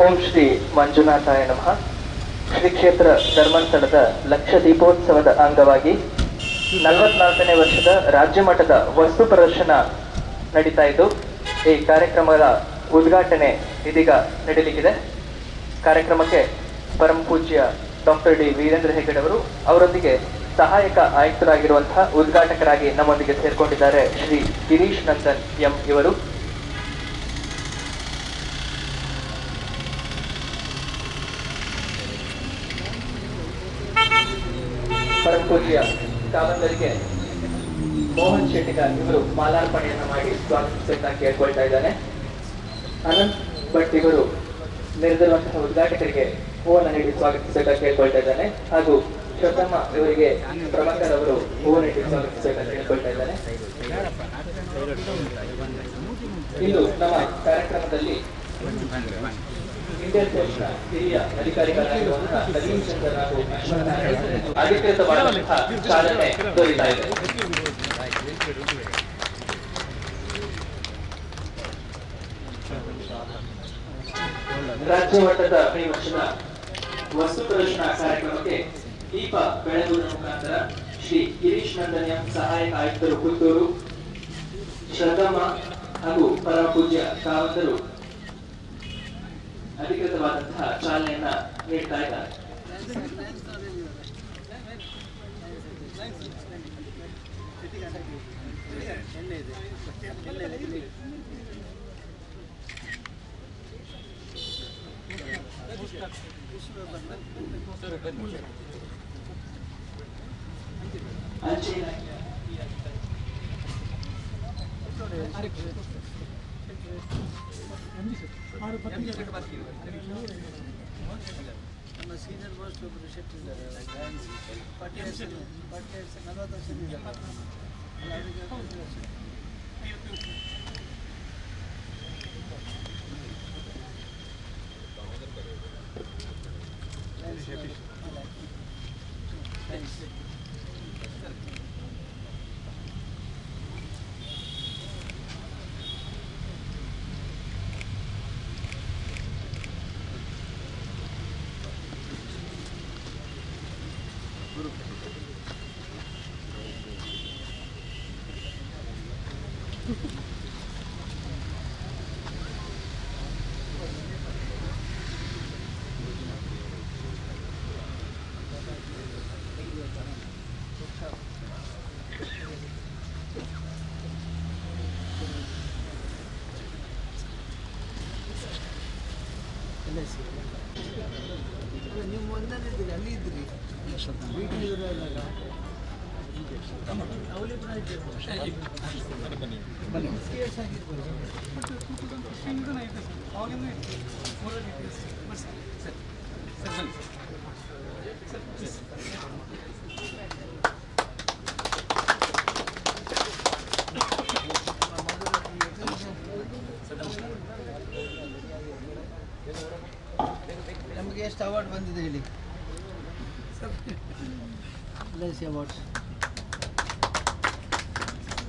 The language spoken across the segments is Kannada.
ಓಂ ಶ್ರೀ ಮಂಜುನಾಥಾಯ ನಮಃ. ಶ್ರೀ ಕ್ಷೇತ್ರ ಧರ್ಮಸ್ಥಳದ ಲಕ್ಷ ದೀಪೋತ್ಸವದ ಅಂಗವಾಗಿ 44ನೇ ವರ್ಷದ ರಾಜ್ಯ ಮಟ್ಟದ ವಸ್ತು ಪ್ರದರ್ಶನ ನಡೀತಾ ಇದ್ದು, ಈ ಕಾರ್ಯಕ್ರಮದ ಉದ್ಘಾಟನೆ ಇದೀಗ ನಡೆಯಲಿಕ್ಕಿದೆ. ಕಾರ್ಯಕ್ರಮಕ್ಕೆ ಪರಮ ಪೂಜ್ಯ ಡಾಕ್ಟರ್ ಡಿ ವೀರೇಂದ್ರ ಹೆಗ್ಗಡೆ ಅವರು, ಅವರೊಂದಿಗೆ ಸಹಾಯಕ ಆಯುಕ್ತರಾಗಿರುವಂತಹ ಉದ್ಘಾಟಕರಾಗಿ ನಮ್ಮೊಂದಿಗೆ ಸೇರ್ಕೊಂಡಿದ್ದಾರೆ ಶ್ರೀ ಗಿರೀಶ್ ನಂದನ್ ಎಂ ಇವರು. ಪರಮ ಪೂಜ್ಯ ಕಾವಂದರಿಗೆ ಮೋಹನ್ ಶೆಟ್ಟಿಗಾರ್ ಇವರು ಮಾಲಾರ್ಪಣೆಯನ್ನು ಮಾಡಿ ಸ್ವಾಗತಿಸಬೇಕಾಗಿ ಕೇಳ್ಕೊಳ್ತಾ ಇದ್ದಾನೆ. ಅನಂತ್ ಭಟ್ ಇವರು ನೆರೆದಿರುವಂತಹ ಉದ್ಘಾಟಕರಿಗೆ ಹೂವನ್ನು ನೀಡಿ ಸ್ವಾಗತಿಸಬೇಕಾಗಿ ಕೇಳ್ಕೊಳ್ತಾ ಇದ್ದಾನೆ. ಹಾಗೂ ಶ್ರದ್ಧಮ್ಮ ಇವರಿಗೆ ಪ್ರಭಾಕರ್ ಅವರು ಹೂವು ನೀಡಿ ಸ್ವಾಗತಿಸಬೇಕಾಗಿ ಕೇಳ್ಕೊಳ್ತಾ ಇದ್ದಾನೆ. ಇಂದು ನಮ್ಮ ಕಾರ್ಯಕ್ರಮದಲ್ಲಿ ಇಂಡಿಯನ್ ಪೋಸ್ಟ್ನ ಹಿರಿಯ ಅಧಿಕಾರಿಗಳಾಗಿರುವಂತಹ ನವೀನ್ ಚಂದ್ರ ಹಾಗೂ ಅಧಿಕೃತವಾದಂತಹ ಚಾಲನೆ ದೊರೀತಾ ಇದೆ. ರಾಜ್ಯ ಮಟ್ಟದ ಈ ವರ್ಷದ ವಸ್ತು ಪ್ರದರ್ಶನ ಕಾರ್ಯಕ್ರಮಕ್ಕೆ ದೀಪ ಬೆಳಗುವ ಮುಖಾಂತರ ಶ್ರೀ ಗಿರೀಶ್ ನಂದನ್ ಎಂ ಸಹಾಯಕ ಆಯುಕ್ತರು ಪುತ್ತೂರು, ಶ್ರದ್ಧಮ್ಮ ಹಾಗೂ ಪರಮ ಪೂಜ್ಯ ಕಾವಂತರು ಅಧಿಕೃತವಾದಂತಹ ಚಾಲನೆಯನ್ನ ನೀಡ್ತಾ ಇದ್ದಾರೆ. ನಮ್ಮ ಸೀನಿಯರ್ ಮೋಸ್ಟ್ ಒಬ್ಬರು ಶೆಟ್ಟಿ ಇದ್ದಾರೆ, ನೀವು ಒಂದಲ್ಲಿದ್ದೀರಿ, ಅಲ್ಲಿ ಇದ್ರಿ ನಮಗೆ ಎಷ್ಟು ಅವಾರ್ಡ್ ಬಂದಿದೆ ಹೇಳಿ? C awards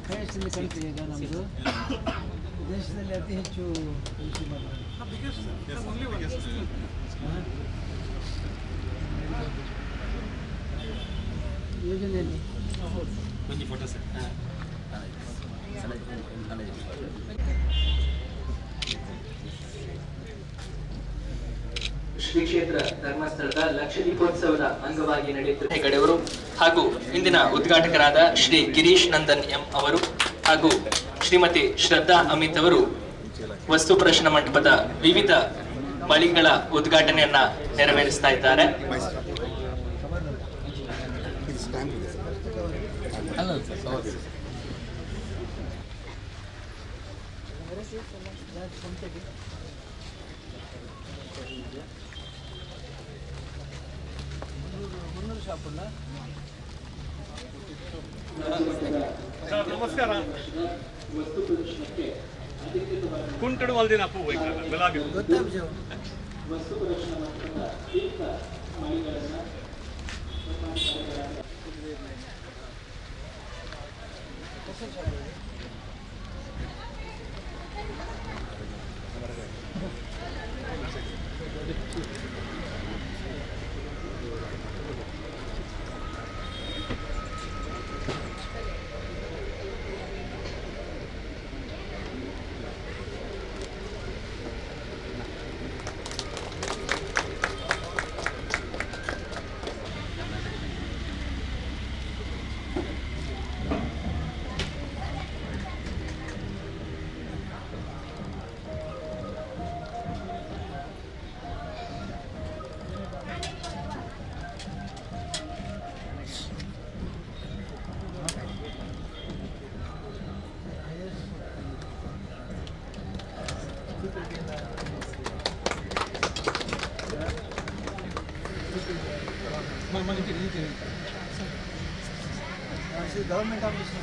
highest in the country. ಈಗ ನಮ್ಮದು ದೇಶದಲ್ಲಿ ಅತಿ ಹೆಚ್ಚು ಯೋಜನೆಯಲ್ಲಿ ಶ್ರೀ ಕ್ಷೇತ್ರ ಧರ್ಮಸ್ಥಳದ ಲಕ್ಷ ದೀಪೋತ್ಸವದ ಅಂಗವಾಗಿ ನಡೆಯುತ್ತಿರುವ ಹೆಗಡೆಯವರು ಹಾಗೂ ಇಂದಿನ ಉದ್ಘಾಟಕರಾದ ಶ್ರೀ ಗಿರೀಶ್ ನಂದನ್ ಎಂ ಅವರು ಹಾಗೂ ಶ್ರೀಮತಿ ಶ್ರದ್ಧಾ ಅಮಿತ್ ಅವರು ವಸ್ತು ಪ್ರದರ್ಶನ ಮಂಟಪದ ವಿವಿಧ ಮಳಿಗೆಗಳ ಉದ್ಘಾಟನೆಯನ್ನ ನೆರವೇರಿಸ್ತಾ ಇದ್ದಾರೆ. ನಮಸ್ಕಾರ. ಕುಂಟಡು ಅಲ್ದಿನ ಪೂ ಬೆಳಗ್ಗೆ ಗೌರ್ಮೆಂಟ್ ಆಫೀಸ್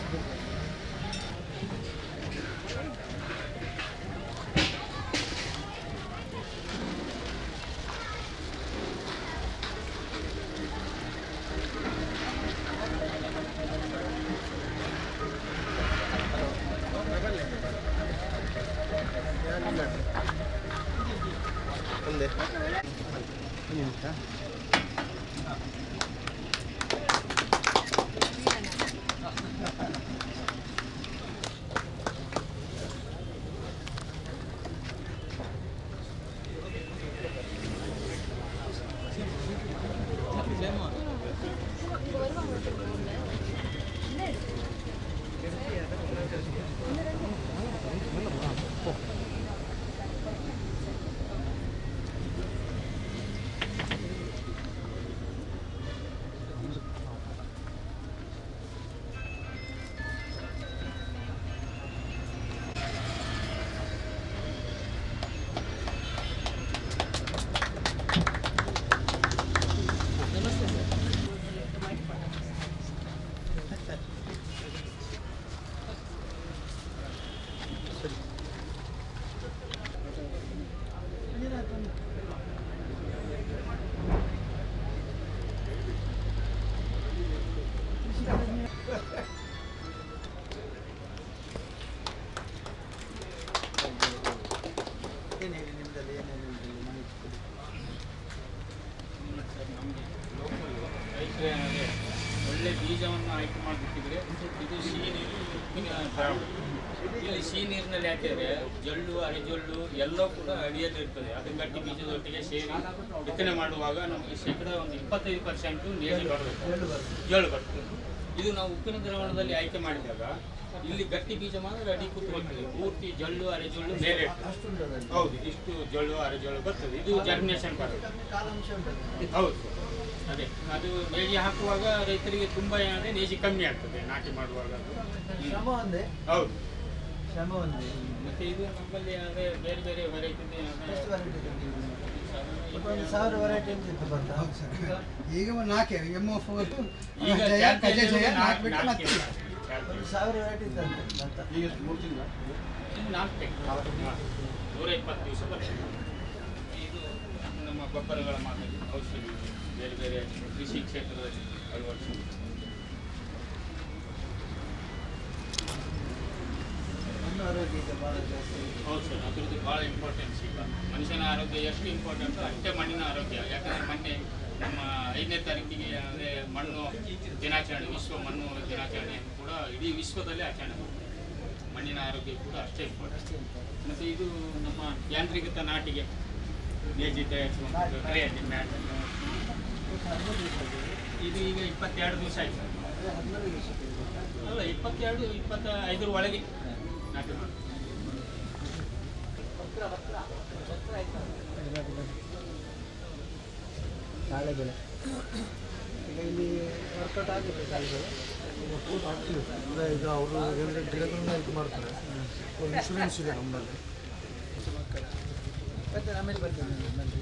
ಒಳ್ಳೆ ಬೀಜವನ್ನು ಆಯ್ಕೆ ಮಾಡಿಬಿಟ್ಟಿದ್ರೆ ಇದು ಸಿಹಿ ನೀರು ಇಲ್ಲಿ ಸಿಹಿ ನೀರಿನಲ್ಲಿ ಹಾಕಿದರೆ ಜೊಳ್ಳು ಅರೆಜೊಳ್ಳು ಎಲ್ಲವೂ ಕೂಡ ಅಡಿಯಲ್ಲಿರ್ತದೆ ಅದು ಗಟ್ಟಿ ಬೀಜದೊಟ್ಟಿಗೆ ಸೇರಿ ಬಿತ್ತನೆ ಮಾಡುವಾಗ ನಮಗೆ ಶೇಕಡ ಒಂದು 25% ನೇಜಿ ಬರಬೇಕು, ಜೊಳ್ಳು ಬರ್ತದೆ. ಇದು ನಾವು ಉಪ್ಪಿನ ದ್ರಾವಣದಲ್ಲಿ ಆಯ್ಕೆ ಮಾಡಿದಾಗ ಇಲ್ಲಿ ಗಟ್ಟಿ ಬೀಜ ಮಾತ್ರ ಅಡಿ ಕೂತ್ಕೊಳ್ತದೆ, ಪೂರ್ತಿ ಜೊಳ್ಳು ಅರೆಜೊಳ್ಳು ಮೇಲೆ ಇರ್ತದೆ. ಹೌದು, ಇಷ್ಟು ಜೊಳ್ಳು ಅರೆಜೊಳ್ಳು ಬರ್ತದೆ. ಇದು ಜರ್ಮಿನೇಷನ್ ಬರ್ತದೆ. ಹೌದು, ಅದೇ ಅದು ನೇಜಿ ಹಾಕುವಾಗ ರೈತರಿಗೆ ತುಂಬ ಏನಾದರೆ ನೇಜಿ ಕಮ್ಮಿ ಆಗ್ತದೆ ನಾಟಿ ಮಾಡುವಾಗ. ಹೌದು, ಮತ್ತೆ ಇದು ನಮ್ಮಲ್ಲಿ ಅಂದರೆ ಬೇರೆ ಬೇರೆ ವೆರೈಟಿ ಈಗ ನಾಲ್ಕೆ MF ಈಗ 1000 ವೆರೈಟಿ ಈಗ 3 ತಿಂಗಳು 120 ದಿವಸ ಬರ್ತದೆ. ಇದು ನಮ್ಮ ಗೊಬ್ಬರಗಳ ಮಾದರಿ ಔಷಧಿ ಬೇರೆ ಬೇರೆ ಕೃಷಿ ಕ್ಷೇತ್ರದಲ್ಲಿ ಅಳವಡಿಸಿ ಹೌದು ಸರ್, ಅದರದ್ದು ಭಾಳ ಇಂಪಾರ್ಟೆನ್ಸ್. ಈಗ ಮನುಷ್ಯನ ಆರೋಗ್ಯ ಎಷ್ಟು ಇಂಪಾರ್ಟೆಂಟು ಅಷ್ಟೇ ಮಣ್ಣಿನ ಆರೋಗ್ಯ. ಯಾಕಂದರೆ ಮೊನ್ನೆ ನಮ್ಮ 5ನೇ ತಾರೀಕಿಗೆ ಅಂದರೆ ಮಣ್ಣು ದಿನಾಚರಣೆ, ವಿಶ್ವ ಮಣ್ಣು ದಿನಾಚರಣೆಯನ್ನು ಕೂಡ ಇಡೀ ವಿಶ್ವದಲ್ಲೇ ಆಚರಣೆ ಮಾಡ್ತಾರೆ. ಮಣ್ಣಿನ ಆರೋಗ್ಯ ಕೂಡ ಅಷ್ಟೇ ಇಂಪಾರ್ಟೆಂಟ್. ಮತ್ತು ಇದು ನಮ್ಮ ಯಾಂತ್ರಿಕತ ನಾಟಿಗೆ ನೇಜಿ ತಯಾರಿಸುವಂಥದ್ದು ಕ್ರಿಯೇಟಿವ್ ಮ್ಯಾಟ್. ಇದು ಈಗ 22 ದಿವಸ ಆಯಿತು. ಅಲ್ಲ, 22-25 ಒಳಗೆ ನಾಟಿ ಮಾಡಿ. ನಾಳೆ ಬೆಳೆ ಈಗ ಇಲ್ಲಿ ವರ್ಕೌಟ್ ಆಗಿದೆ ಕಾಲುಗಳು ಆಗ್ತಿದೆ. ಅಂದರೆ ಈಗ ಅವರು ಎರಡು ಗಿಡಗಳನ್ನ ಇದು ಮಾಡ್ತಾರೆ. ಒಂದು ಇನ್ಶೂರೆನ್ಸ್ ಇದೆ ನಮ್ಮಲ್ಲಿ. ಮತ್ತೆ ಆಮೇಲೆ ಬರ್ತೇನೆ ನನ್ನಲ್ಲಿ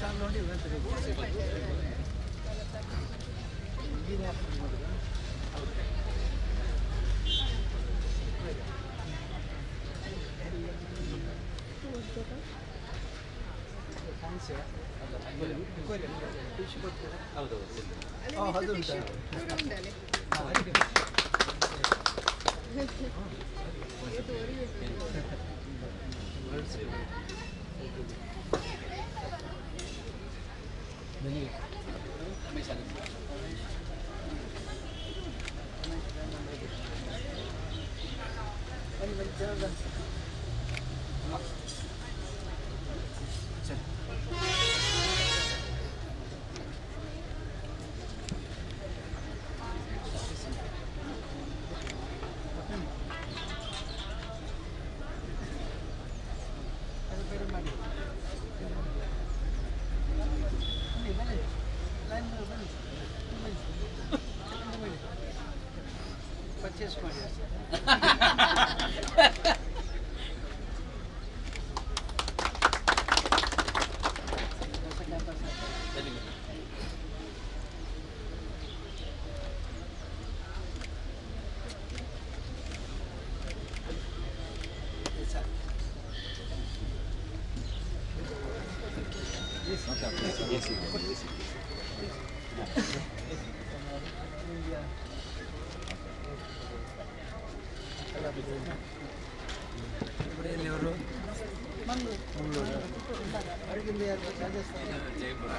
ಸ್ಟಾಲ್ ನೋಡಿ ಅದು ಪರ್ಚೇಸ್ ಮಾಡಿ ಎಲ್ಲಿಯವರು ಮಂಗಳೂರು ಅವರಿಗಿಂದ ಯಾರು ರಾಜಸ್ಥಾನ ಜೈಪುರ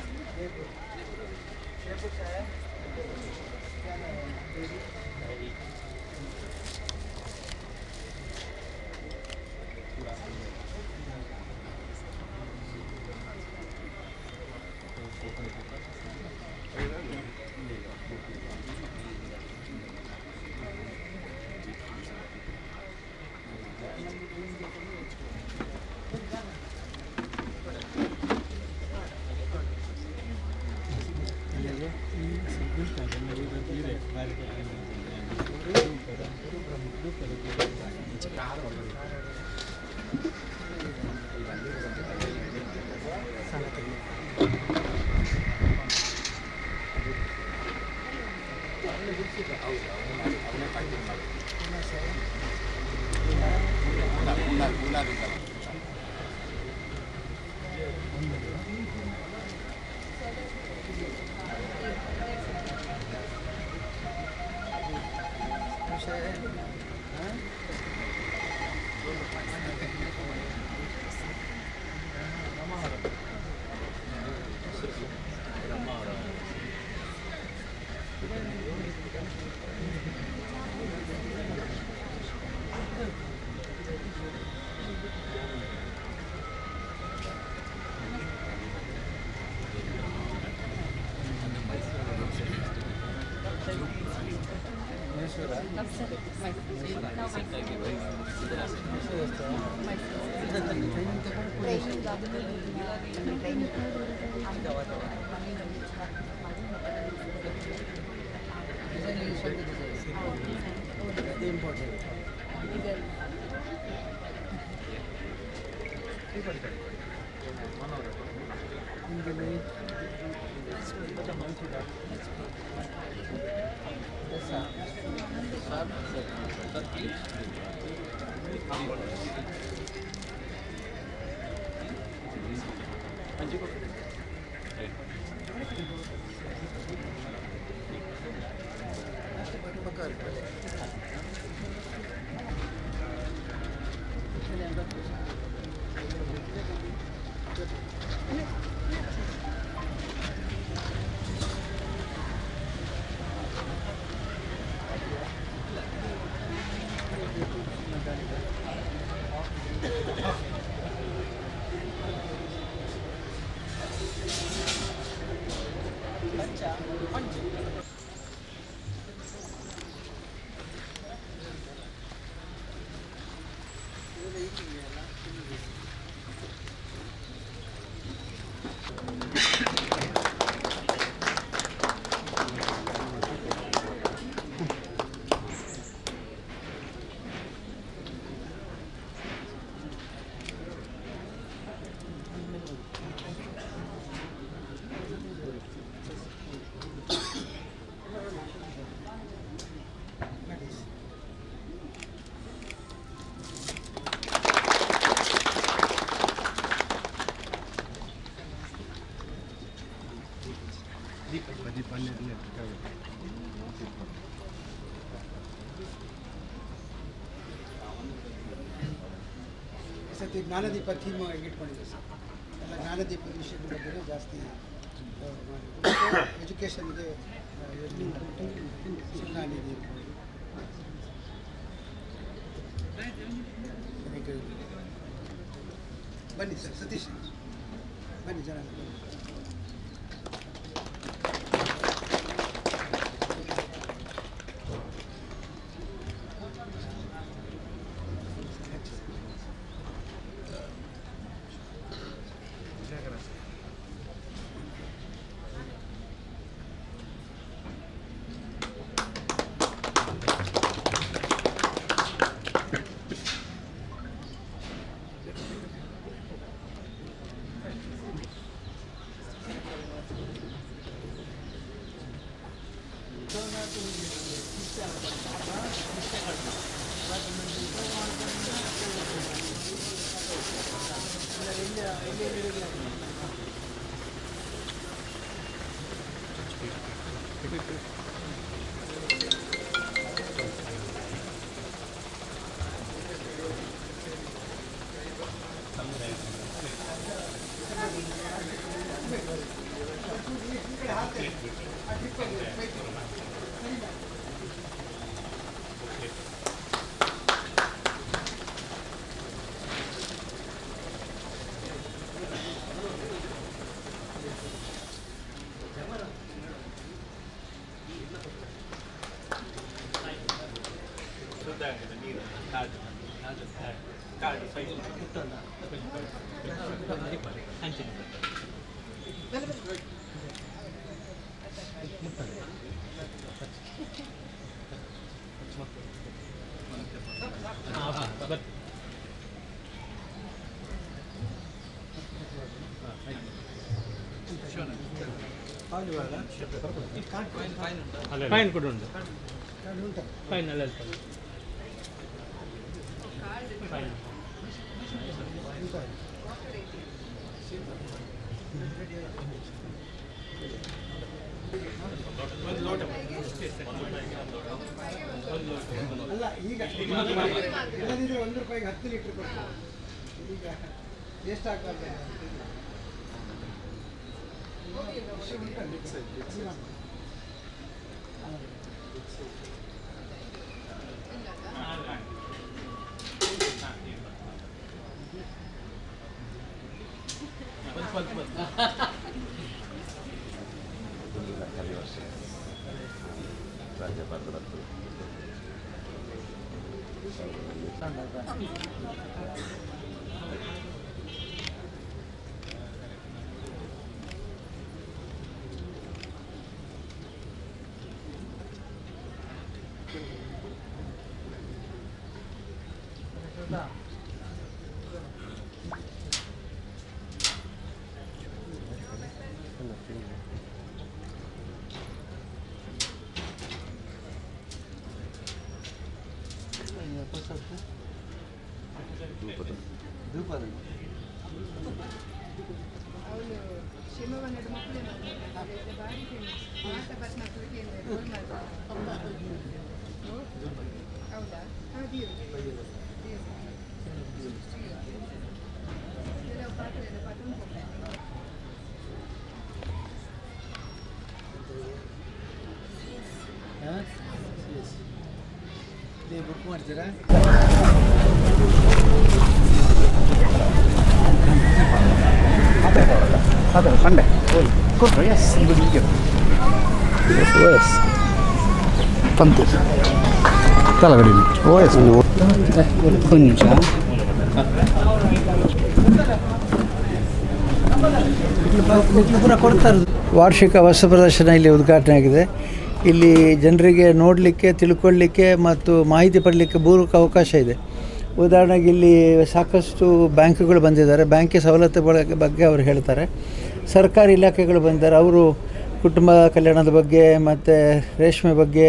ಸತಿ ಜ್ಞಾನದೀಪ ಥೀಮ್ ಇಟ್ಕೊಂಡಿದ್ದೆ ಸರ್. ಎಲ್ಲ ಜ್ಞಾನದೀಪದ ವಿಷಯದ ಬಗ್ಗೆ ಜಾಸ್ತಿ ಎಜುಕೇಷನ್ಗೆ ಬನ್ನಿ ಸರ್, ಸತೀಶ್ ಬನ್ನಿ, ಜನ ಬನ್ನಿ. ಫೈನ್ ಕೂಡ ಉಂಟು, ಫೈನ್ ಅಲ್ಲ ಫೈನ್. ಅಲ್ಲ ಈಗ ಇಲ್ಲದಿದ್ರೆ 1 ರೂಪಾಯಿಗೆ 10 ಲೀಟ್ರ್ ಕೊಡ್ತಾರೆ. ಈಗ ವೇಸ್ಟ್ ಆಗ್ತದೆ. ಬುಕ್ ಮಾಡ್ತೀರಾ? ಸಂಡೆ ಕೊಟ್ಟರು ಎಸ್ ಓ ಎಸ್ ಪಂತು ತಲಗಡಿ ಓ ಎಸ್ ಒಂದು ನಿಮಿಷ. ವಾರ್ಷಿಕ ವಸ್ತು ಪ್ರದರ್ಶನ ಇಲ್ಲಿ ಉದ್ಘಾಟನೆ ಆಗಿದೆ. ಇಲ್ಲಿ ಜನರಿಗೆ ನೋಡಲಿಕ್ಕೆ, ತಿಳ್ಕೊಳ್ಳಿಕ್ಕೆ ಮತ್ತು ಮಾಹಿತಿ ಪಡಲಿಕ್ಕೆ ಪೂರಕ ಅವಕಾಶ ಇದೆ. ಉದಾಹರಣೆಗೆ ಇಲ್ಲಿ ಸಾಕಷ್ಟು ಬ್ಯಾಂಕ್ಗಳು ಬಂದಿದ್ದಾರೆ. ಬ್ಯಾಂಕಿನ ಸವಲತ್ತುಗಳ ಬಗ್ಗೆ ಅವರು ಹೇಳ್ತಾರೆ. ಸರ್ಕಾರಿ ಇಲಾಖೆಗಳು ಬಂದಿದ್ದಾರೆ. ಅವರು ಕುಟುಂಬ ಕಲ್ಯಾಣದ ಬಗ್ಗೆ ಮತ್ತು ರೇಷ್ಮೆ ಬಗ್ಗೆ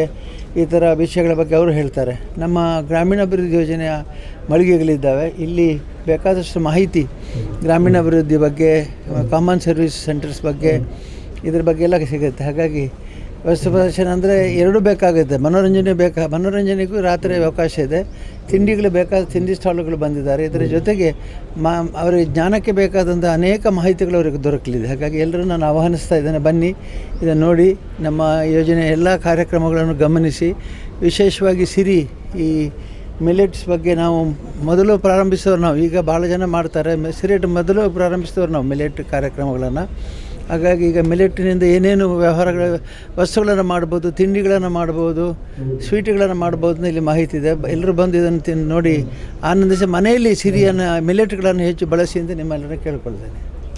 ಈ ಥರ ವಿಷಯಗಳ ಬಗ್ಗೆ ಅವರು ಹೇಳ್ತಾರೆ. ನಮ್ಮ ಗ್ರಾಮೀಣಾಭಿವೃದ್ಧಿ ಯೋಜನೆಯ ಮಳಿಗೆಗಳಿದ್ದಾವೆ. ಇಲ್ಲಿ ಬೇಕಾದಷ್ಟು ಮಾಹಿತಿ ಗ್ರಾಮೀಣಾಭಿವೃದ್ಧಿ ಬಗ್ಗೆ, ಕಾಮನ್ ಸರ್ವಿಸ್ ಸೆಂಟರ್ಸ್ ಬಗ್ಗೆ, ಇದ್ರ ಬಗ್ಗೆ ಎಲ್ಲ ಸಿಗುತ್ತೆ. ಹಾಗಾಗಿ ವಸ್ತು ಪ್ರದರ್ಶನ ಅಂದರೆ ಎರಡೂ ಬೇಕಾಗುತ್ತೆ, ಮನೋರಂಜನೆಗೂ ರಾತ್ರಿ ಅವಕಾಶ ಇದೆ, ತಿಂಡಿಗಳು ಬೇಕಾದ ತಿಂಡಿ ಸ್ಟಾಲ್ಗಳು ಬಂದಿದ್ದಾರೆ. ಇದರ ಜೊತೆಗೆ ಅವರಿಗೆ ಜ್ಞಾನಕ್ಕೆ ಬೇಕಾದಂಥ ಅನೇಕ ಮಾಹಿತಿಗಳು ಅವರಿಗೆ ದೊರಕಲಿದೆ. ಹಾಗಾಗಿ ಎಲ್ಲರೂ ನಾನು ಆಹ್ವಾನಿಸ್ತಾ ಇದ್ದೇನೆ, ಬನ್ನಿ ಇದನ್ನು ನೋಡಿ, ನಮ್ಮ ಯೋಜನೆ ಎಲ್ಲ ಕಾರ್ಯಕ್ರಮಗಳನ್ನು ಗಮನಿಸಿ. ವಿಶೇಷವಾಗಿ ಸಿರಿ ಈ ಮಿಲೆಟ್ಸ್ ಬಗ್ಗೆ ನಾವು ಮೊದಲು ಪ್ರಾರಂಭಿಸಿದವರು ನಾವು, ಈಗ ಭಾಳ ಜನ ಮಾಡ್ತಾರೆ. ಮೊದಲು ಪ್ರಾರಂಭಿಸಿದವರು ನಾವು ಮಿಲೆಟ್ ಕಾರ್ಯಕ್ರಮಗಳನ್ನು. ಹಾಗಾಗಿ ಈಗ ಮಿಲೆಟ್ಟಿನಿಂದ ಏನೇನು ವಸ್ತುಗಳನ್ನು ಮಾಡ್ಬೋದು, ತಿಂಡಿಗಳನ್ನು ಮಾಡ್ಬೋದು, ಸ್ವೀಟ್ಗಳನ್ನು ಮಾಡ್ಬೋದು ಇಲ್ಲಿ ಮಾಹಿತಿ ಇದೆ. ಎಲ್ಲರೂ ಬಂದು ಇದನ್ನು ನೋಡಿ ಆನಂದಿಸಿ ಮನೆಯಲ್ಲಿ ಸಿರಿಯನ್ನು ಮಿಲೆಟ್ಗಳನ್ನು ಹೆಚ್ಚು ಬಳಸಿ ಅಂತ ನಿಮ್ಮೆಲ್ಲರೂ ಕೇಳ್ಕೊಳ್ತೇನೆ.